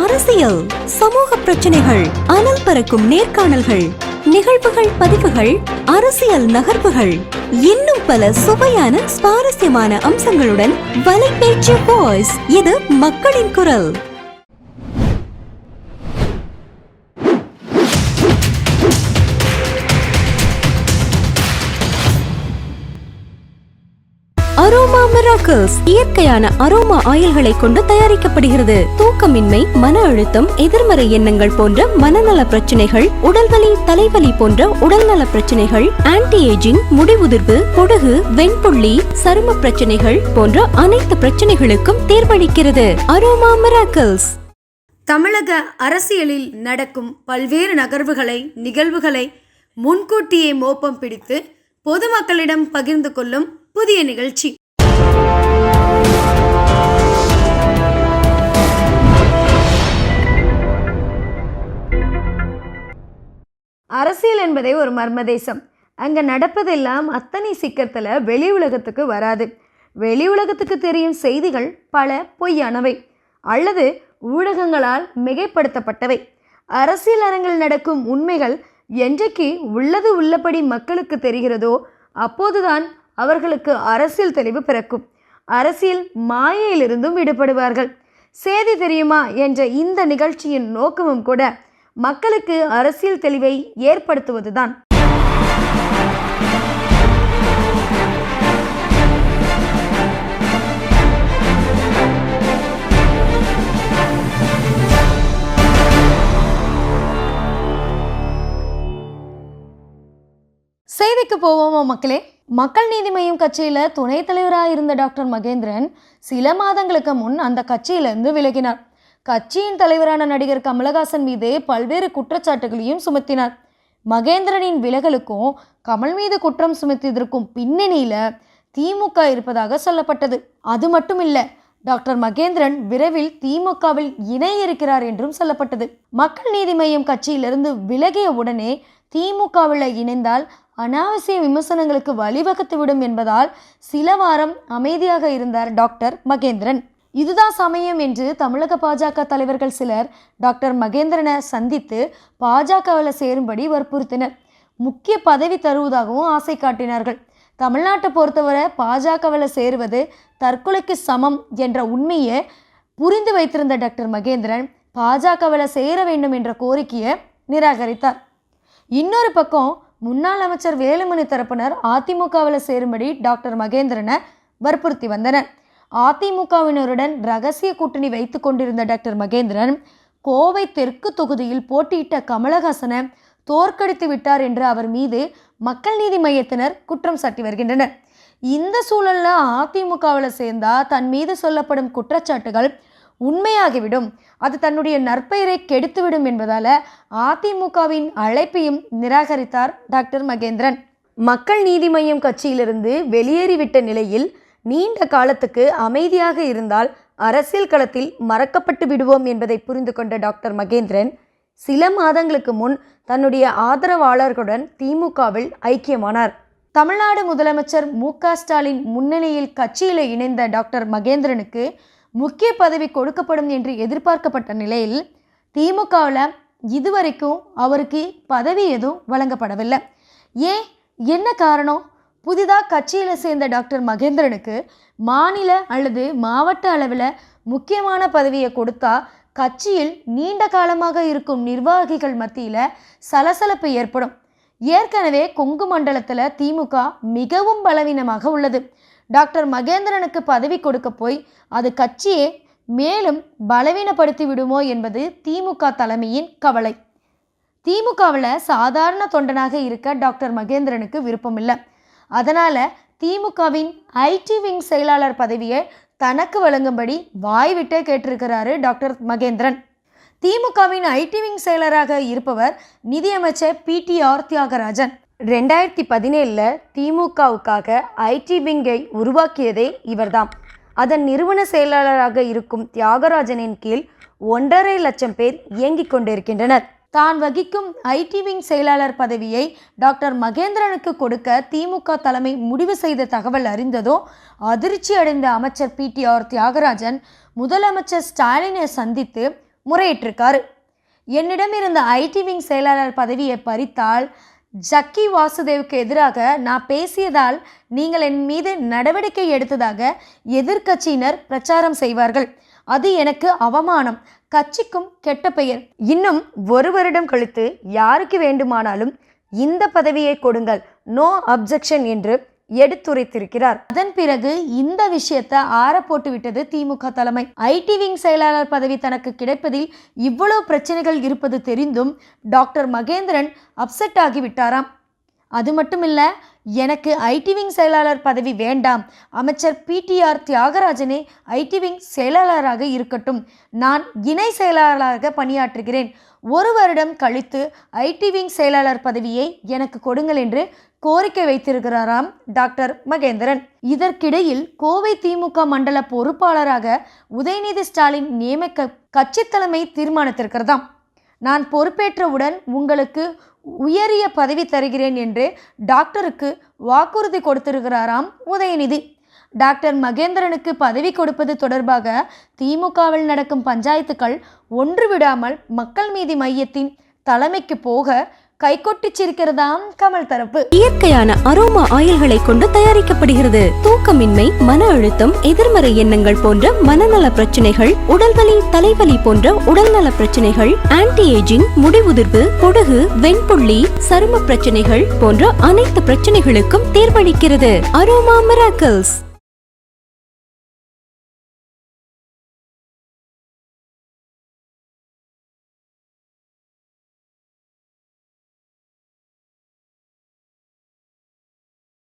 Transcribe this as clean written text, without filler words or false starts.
அரசியல், சமூக பிரச்சனைகள், அனல் பறக்கும் நேர்காணல்கள், நிகழ்வுகள், பதிவுகள், அரசியல் நகர்வுகள், இன்னும் பல சுவையான சுவாரஸ்யமான அம்சங்களுடன் வலைப்பேச்சு வாய்ஸ். இது மக்களின் குரல். அரோமா மிராக்கிள்ஸ் இயற்கையான அரோமா ஆயில்களை கொண்டு தயாரிக்கப்படுகிறது. தூக்கமின்மை, மன அழுத்தம், எதிர்மறை எண்ணங்கள் போன்ற மனநல பிரச்சனைகள், உடல்வலி, தலைவலி போன்ற உடல்நல பிரச்சனைகள், ஆன்டி ஏஜிங், முடிவுதிர்வு, பொடுகு, வெண்புள்ளி, சரும பிரச்சனைகள் போன்ற அனைத்து பிரச்சனைகளுக்கும் தீர்வளிக்கிறது அரோமா மிராக்கிள்ஸ். தமிழக அரசியலில் நடக்கும் பல்வேறு நிகழ்வுகளை முன்கூட்டியே மோப்பம் பிடித்து பொதுமக்களிடம் பகிர்ந்து கொள்ளும் புதிய நிகழ்ச்சி. அரசியல் என்பதே ஒரு மர்மதேசம். அங்கே நடப்பதெல்லாம் அத்தனை சீக்கிரத்தில் வெளி உலகத்துக்கு வராது. வெளி உலகத்துக்கு தெரியும் செய்திகள் பல பொய்யானவை அல்லது ஊடகங்களால் மிகைப்படுத்தப்பட்டவை. அரசியல் அரங்கில் நடக்கும் உண்மைகள் என்றைக்கு உள்ளது உள்ளபடி மக்களுக்கு தெரிகிறதோ அப்போதுதான் அவர்களுக்கு அரசியல் தெளிவு பிறக்கும். அரசியல் மாயையிலிருந்தும் விடுபடுவார்கள். செய்தி தெரியுமா என்ற இந்த நிகழ்ச்சியின் நோக்கமும் கூட மக்களுக்கு அரசியல் தெளிவை ஏற்படுத்துவதுதான். செய்திக்கு போவோமா மக்களே? மக்கள் நீதி மய்யம் கட்சியில் துணைத் தலைவராக இருந்த டாக்டர் மகேந்திரன் சில மாதங்களுக்கு முன் அந்த கட்சியிலிருந்து விலகினார். கட்சியின் தலைவரான நடிகர் கமலஹாசன் மீது பல்வேறு குற்றச்சாட்டுகளையும் சுமத்தினார். மகேந்திரனின் விலகலுக்கும் கமல் மீது குற்றம் சுமத்தியதற்கும் பின்னணியில் திமுக இருப்பதாக சொல்லப்பட்டது. அது மட்டும் இல்லை, டாக்டர் மகேந்திரன் விரைவில் திமுகவில் இணைய இருக்கிறார் என்றும் சொல்லப்பட்டது. மக்கள் நீதி மய்யம் கட்சியிலிருந்து விலகிய உடனே திமுகவில் இணைந்தால் அனாவசிய விமர்சனங்களுக்கு வழிவகுத்துவிடும் என்பதால் சில வாரம் அமைதியாக இருந்தார் டாக்டர் மகேந்திரன். இதுதான் சமயம் என்று தமிழக பாஜக தலைவர்கள் சிலர் டாக்டர் மகேந்திரனை சந்தித்து பாஜகவில் சேரும்படி வற்புறுத்தினர். முக்கிய பதவி தருவதாகவும் ஆசை காட்டினார்கள். தமிழ்நாட்டை பொறுத்தவரை பாஜகவில் சேருவது தற்கொலைக்கு சமம் என்ற உண்மையை புரிந்து வைத்திருந்த டாக்டர் மகேந்திரன் பாஜகவில் சேர வேண்டும் என்ற கோரிக்கையை நிராகரித்தார். இன்னொரு பக்கம் முன்னாள் அமைச்சர் வேலுமணி தரப்பினர் அதிமுகவில் சேரும்படி டாக்டர் மகேந்திரனை வற்புறுத்தி வந்தனர். அதிமுகவினருடன் ரகசிய கூட்டணி வைத்து கொண்டிருந்த டாக்டர் மகேந்திரன் கோவை தெற்கு தொகுதியில் போட்டியிட்ட கமலஹாசனை தோற்கடித்து விட்டார் என்று அவர் மீது மக்கள் நீதி மையத்தினர் குற்றம் சாட்டி வருகின்றனர். இந்த சூழலில் அதிமுகவில் சேர்ந்தால் தன் மீது சொல்லப்படும் குற்றச்சாட்டுகள் உண்மையாகிவிடும், அது தன்னுடைய நற்பெயரை கெடுத்துவிடும் என்பதால் அதிமுகவின் அழைப்பையும் நிராகரித்தார் டாக்டர் மகேந்திரன். மக்கள் நீதி மய்யம் கட்சியிலிருந்து வெளியேறிவிட்ட நிலையில் நீண்ட காலத்துக்கு அமைதியாக இருந்தால் அரசியல் களத்தில் மறக்கப்பட்டு விடுவோம் என்பதை புரிந்து கொண்ட டாக்டர் மகேந்திரன் சில மாதங்களுக்கு முன் தன்னுடைய ஆதரவாளர்களுடன் திமுகவில் ஐக்கியமானார். தமிழ்நாடு முதலமைச்சர் மு.க. ஸ்டாலின் முன்னணியில் கட்சியில் இணைந்த டாக்டர் மகேந்திரனுக்கு முக்கிய பதவி கொடுக்கப்படும் என்று எதிர்பார்க்கப்பட்ட நிலையில் திமுகவில் இதுவரைக்கும் அவருக்கு பதவி எதுவும் வழங்கப்படவில்லை. ஏன், என்ன காரணம்? புதிதாக கட்சியில் சேர்ந்த டாக்டர் மகேந்திரனுக்கு மாநில அல்லது மாவட்ட அளவில் முக்கியமான பதவியை கொடுத்தா கட்சியில் நீண்ட காலமாக இருக்கும் நிர்வாகிகள் மத்தியில் சலசலப்பு ஏற்படும். ஏற்கனவே கொங்கு மண்டலத்தில் திமுக மிகவும் பலவீனமாக உள்ளது. டாக்டர் மகேந்திரனுக்கு பதவி கொடுக்க போய் அது கட்சியை மேலும் பலவீனப்படுத்தி விடுமோ என்பது திமுக தலைமையின் கவலை. திமுகவில் சாதாரண தொண்டனாக இருக்க டாக்டர் மகேந்திரனுக்கு விருப்பமில்லை. அதனால் திமுகவின் ஐடி விங் செயலாளர் பதவியை தனக்கு வழங்கும்படி வாய்விட்டே கேட்டிருக்கிறாரு டாக்டர் மகேந்திரன். திமுகவின் ஐடி விங் செயலராக இருப்பவர் நிதியமைச்சர் PTR தியாகராஜன். 2017 திமுகவுக்காக ஐடி விங்கை உருவாக்கியதே இவர்தான். அதன் நிறுவன செயலாளராக இருக்கும் தியாகராஜனின் கீழ் 1.5 லட்சம் பேர் இயங்கிக் கொண்டிருக்கின்றனர். தான் வகிக்கும் ஐடி விங் செயலாளர் பதவியை டாக்டர் மகேந்திரனுக்கு கொடுக்க திமுக தலைமை முடிவு செய்த தகவல் அறிந்ததோ அதிர்ச்சி அடைந்த அமைச்சர் PTR தியாகராஜன் முதலமைச்சர் ஸ்டாலினை சந்தித்து முறையிட்டிருக்காரு. என்னிடம் இருந்த ஐடி விங் செயலாளர் பதவியை பறித்தால் ஜக்கி வாசுதேவுக்கு எதிராக நான் பேசியதால் நீங்கள் என் மீது நடவடிக்கை எடுத்ததாக எதிர்க்கட்சியினர் பிரச்சாரம் செய்வார்கள். அது எனக்கு அவமானம், கட்சிக்கும் கெட்ட பெயர். இன்னும் 1 வருடம் கழித்து யாருக்கு வேண்டுமானாலும் இந்த பதவியை கொடுங்கள், நோ அப்ஜெக்ஷன் என்று எடுத்துரைத்திருக்கிறார். அதன் பிறகு இந்த விஷயத்தை ஆற போட்டு விட்டது திமுக தலைமை. ஐடி விங் செயலாளர் பதவி தனக்கு கிடைப்பதில் இவ்வளவு பிரச்சனைகள் இருப்பது தெரிந்தும் டாக்டர் மகேந்திரன் அப்செட் ஆகிவிட்டாராம். அது மட்டுமில்ல, எனக்கு ஐடி விங் செயலாளர் பதவி வேண்டாம், அமைச்சர் PTR தியாகராஜனே ஐடி விங் செயலாளராக இருக்கட்டும், நான் இணை செயலாளராக பணியாற்றுகிறேன், 1 வருடம் கழித்து ஐடி விங் செயலாளர் பதவியை எனக்கு கொடுங்கள் என்று கோரிக்கை வைத்திருக்கிறாராம் டாக்டர் மகேந்திரன். இதற்கிடையில் கோவை திமுக மண்டல பொறுப்பாளராக உதயநிதி ஸ்டாலின் நியமிக்க கட்சி தலைமை தீர்மானித்திருக்கிறதாம். நான் பொறுப்பேற்றவுடன் உங்களுக்கு உயரிய பதவி தருகிறேன் என்று டாக்டருக்கு வாக்குறுதி கொடுத்திருக்கிறாராம் உதயநிதி. டாக்டர் மகேந்திரனுக்கு பதவி கொடுப்பது தொடர்பாக திமுகவில் நடக்கும் பஞ்சாயத்துக்கள் ஒன்று விடாமல் மக்கள் நீதி மையத்தின் தலைமைக்கு போக கைகொட்டிச்சிருக்கிறதாம் கமல் தரப்பு. இயற்கையான அரோமா ஆயில்களை கொண்டு தயாரிக்கப்படுகிறது. தூக்கமின்மை, மன அழுத்தம், எதிர்மறை எண்ணங்கள் போன்ற மனநல பிரச்சனைகள், உடல்வலி, தலைவலி போன்ற உடல்நல பிரச்சனைகள், ஆன்டி ஏஜிங், முடிவுதிர்வு, பொடுகு, வெண்புள்ளி, சரும பிரச்சனைகள் போன்ற அனைத்து பிரச்சனைகளுக்கும் தீர்வளிக்கிறது அரோமா மிராக்கிள்ஸ்.